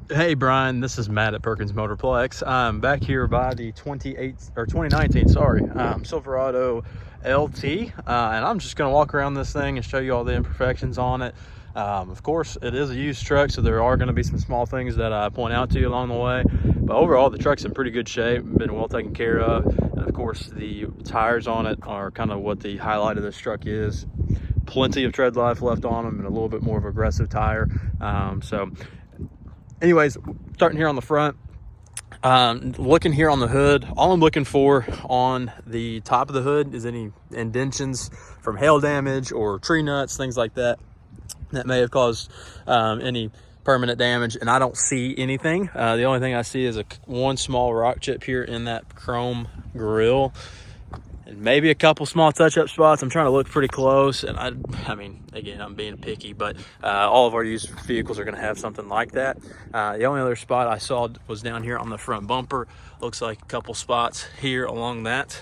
Hey Brian, this is Matt at Perkins Motorplex. I'm back here by the 2019, Silverado LT, and I'm just going to walk around this thing and show you all the imperfections on it. Of course, it is a used truck, so there are going to be some small things that I point out to you along the way. But overall, the truck's in pretty good shape, been well taken care of. And of course, the tires on it are kind of what the highlight of this truck is. Plenty of tread life left on them and a little bit more of an aggressive tire. Anyways, starting here on the front, looking here on the hood, all I'm looking for on the top of the hood is any indentions from hail damage or tree nuts, things like that may have caused any permanent damage, and I don't see anything. The only thing I see is one small rock chip here in that chrome grille, and maybe a couple small touch-up spots. I'm trying to look pretty close, and I mean, again, I'm being picky, but all of our used vehicles are going to have something like that. The only other spot I saw was down here on the front bumper. Looks like a couple spots here along that.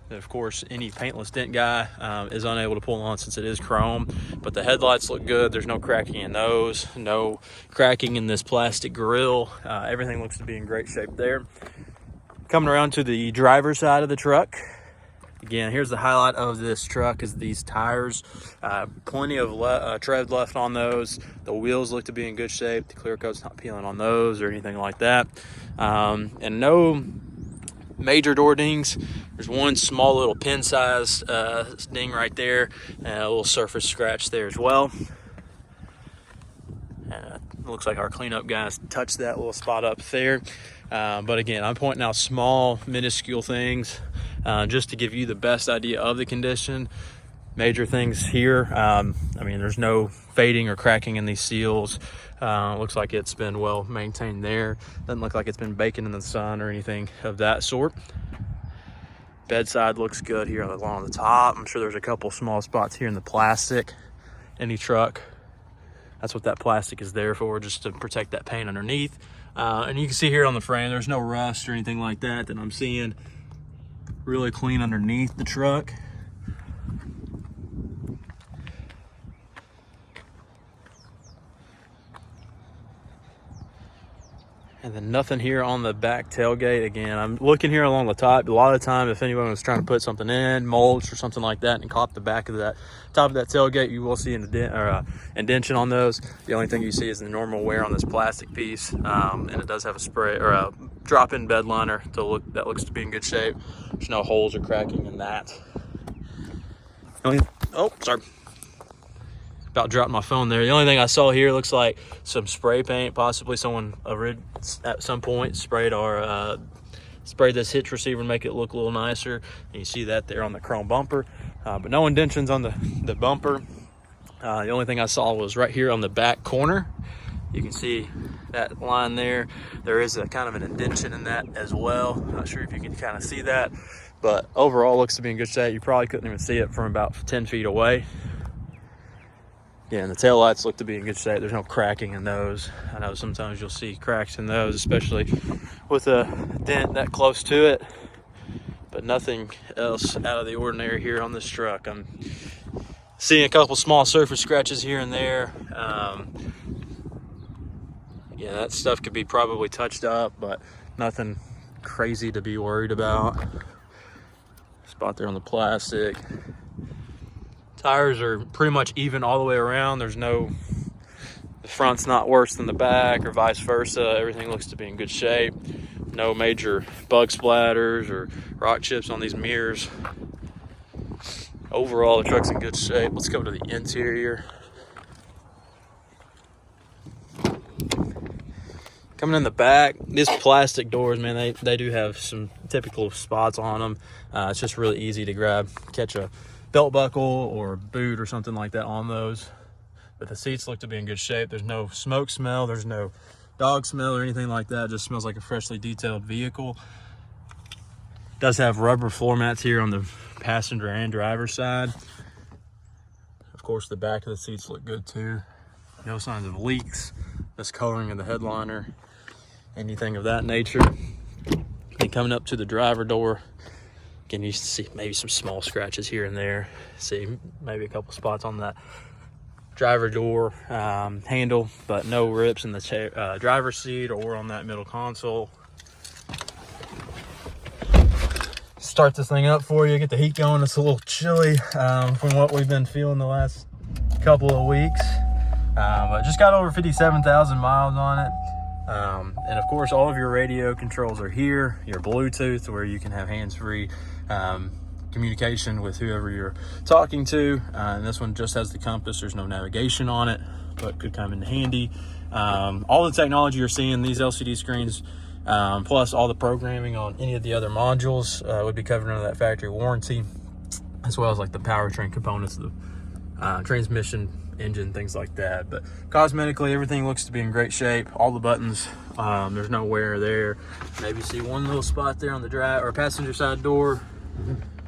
And of course, any paintless dent guy is unable to pull on since it is chrome, but the headlights look good. There's no cracking in those, no cracking in this plastic grille. Everything looks to be in great shape there. Coming around to the driver's side of the truck, again, here's the highlight of this truck is these tires. Plenty of tread left on those. The wheels look to be in good shape. The clear coat's not peeling on those or anything like that. And no major door dings. There's one small little pin size ding right there, and a little surface scratch there as well. Looks like our cleanup guys touched that little spot up there. But again, I'm pointing out small, minuscule things just to give you the best idea of the condition. Major things here, I mean, there's no fading or cracking in these seals. Looks like it's been well maintained there. Doesn't look like it's been baking in the sun or anything of that sort. Bedside looks good here along the top. I'm sure there's a couple small spots here in the plastic. Any truck, that's what that plastic is there for, just to protect that paint underneath. And you can see here on the frame, there's no rust or anything like that I'm seeing. Really clean underneath the truck. And then nothing here on the back tailgate. Again, I'm looking here along the top. A lot of the time, if anyone was trying to put something in, mulch or something like that, and caught the back of that top of that tailgate, you will see an indention on those. The only thing you see is the normal wear on this plastic piece, and it does have a spray or a drop-in bed liner that looks to be in good shape. There's no holes or cracking in that. Oh, sorry. About dropped my phone there. The only thing I saw here looks like some spray paint. Possibly someone at some point sprayed this hitch receiver and make it look a little nicer. And you see that there on the chrome bumper, but no indentions on the bumper. The only thing I saw was right here on the back corner. You can see that line there. There is a kind of an indentation in that as well. Not sure if you can kind of see that, but overall looks to be in good shape. You probably couldn't even see it from about 10 feet away. Yeah, and the tail lights look to be in good shape. There's no cracking in those. I know sometimes you'll see cracks in those, especially with a dent that close to it, but nothing else out of the ordinary here on this truck. I'm seeing a couple small surface scratches here and there. Yeah, that stuff could be probably touched up, but nothing crazy to be worried about. Spot there on the plastic. Tires are pretty much even all the way around. The front's not worse than the back or vice versa. Everything looks to be in good shape. No major bug splatters or rock chips on these mirrors. Overall, the truck's in good shape. Let's go to the interior. Coming in the back, these plastic doors, man, they do have some typical spots on them. It's just really easy to catch a belt buckle or a boot or something like that on those. But the seats look to be in good shape. There's no smoke smell, there's no dog smell or anything like that. It just smells like a freshly detailed vehicle. It does have rubber floor mats here on the passenger and driver side. Of course, the back of the seats look good too. No signs of leaks, discoloring of the headliner, anything of that nature. And coming up to the driver door, again, you see maybe some small scratches here and there. See maybe a couple spots on that driver door handle, but no rips in the driver's seat or on that middle console. Start this thing up for you, get the heat going. It's a little chilly from what we've been feeling the last couple of weeks, but just got over 57,000 miles on it. And of course, all of your radio controls are here, your Bluetooth, where you can have hands-free communication with whoever you're talking to. And this one just has the compass. There's no navigation on it, but could come in handy. All the technology you're seeing, these LCD screens, plus all the programming on any of the other modules would be covered under that factory warranty, as well as like the powertrain components, the transmission, engine, things like that. But cosmetically, everything looks to be in great shape. All the buttons, there's no wear there. Maybe see one little spot there on the drive or passenger side door,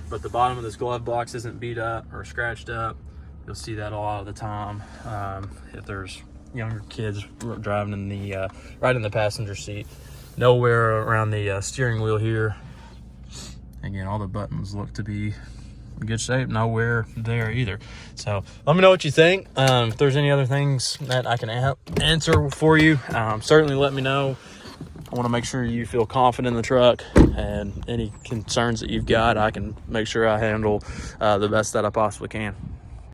but the bottom of this glove box isn't beat up or scratched up. You'll see that a lot of the time. If there's younger kids driving in the right in the passenger seat. Nowhere around the steering wheel here. Again, all the buttons look to be in good shape. Nowhere there either. So let me know what you think. If there's any other things that I can answer for you, certainly let me know. I want to make sure you feel confident in the truck, and any concerns that you've got, I can make sure I handle the best that I possibly can.